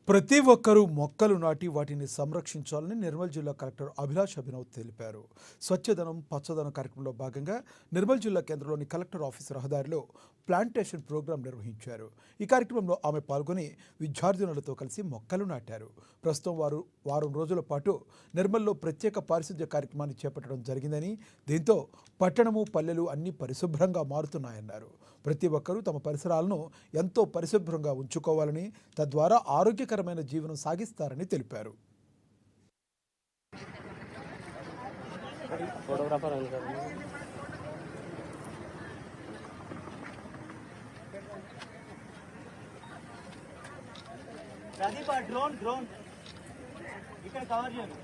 ప్రతి ఒక్కరూ మొక్కలు నాటి వాటిని సంరక్షించాలని నిర్మల్ జిల్లా కలెక్టర్ అభిలాష్ అభినవ్ తెలిపారు. స్వచ్ఛదనం పచ్చదనం కార్యక్రమంలో భాగంగా నిర్మల్ జిల్లా కేంద్రంలోని కలెక్టర్ ఆఫీస్ రహదారిలో ప్లాంటేషన్ ప్రోగ్రాం నిర్వహించారు. ఈ కార్యక్రమంలో ఆమె పాల్గొని విద్యార్థినులతో కలిసి మొక్కలు నాటారు. ప్రస్తుతం వారం రోజుల పాటు నిర్మల్లో ప్రత్యేక పారిశుద్ధ్య కార్యక్రమాన్ని చేపట్టడం జరిగిందని, దీంతో పట్టణము పల్లెలు అన్ని పరిశుభ్రంగా మారుతున్నాయన్నారు. ప్రతి ఒక్కరూ తమ పరిసరాలను ఎంతో పరిశుభ్రంగా ఉంచుకోవాలని, తద్వారా ఆరోగ్యకరమైన జీవనం సాగిస్తారని తెలిపారు. డ్రోన్ ఇక్కడ కవర్ చేయండి.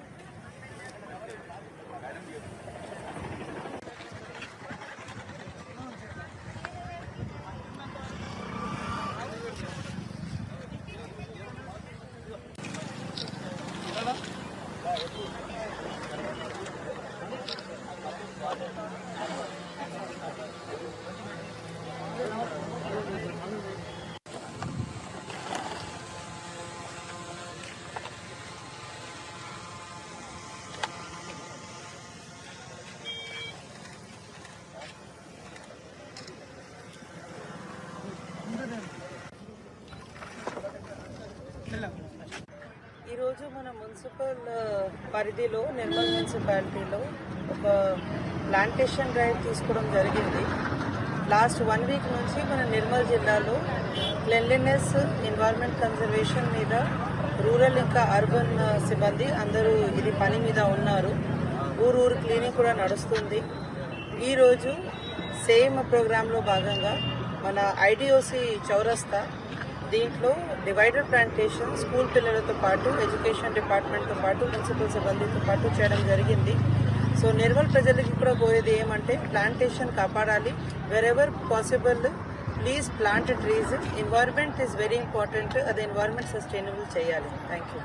ఈరోజు మన మున్సిపల్ పరిధిలో నిర్మల్ మున్సిపాలిటీలో ఒక ప్లాంటేషన్ డ్రైవ్ తీసుకోవడం జరిగింది. లాస్ట్ 1 వీక్ నుంచి మన నిర్మల్ జిల్లాలో క్లెన్లీనెస్, ఎన్వైరన్మెంట్ కన్జర్వేషన్ మీద రూరల్ ఇంకా అర్బన్ సిబ్బంది అందరూ ఇది పని మీద ఉన్నారు. ఊరు క్లీనింగ్ కూడా నడుస్తుంది. ఈరోజు సేమ్ ప్రోగ్రాంలో భాగంగా మన ఐడిఓసి చౌరస్తా దీంట్లో డివైడర్ ప్లాంటేషన్ స్కూల్ పిల్లలతో పాటు ఎడ్యుకేషన్ డిపార్ట్మెంట్తో పాటు మున్సిపల్ సిబ్బందితో పాటు చేయడం జరిగింది. సో నిర్మల్ ప్రజలకి కూడా పోయేది ఏమంటే ప్లాంటేషన్ కాపాడాలి. Wherever possible please plant trees. Environment is very important. అది ఎన్వైరన్మెంట్ సస్టైనబుల్ చేయాలి. Thank you.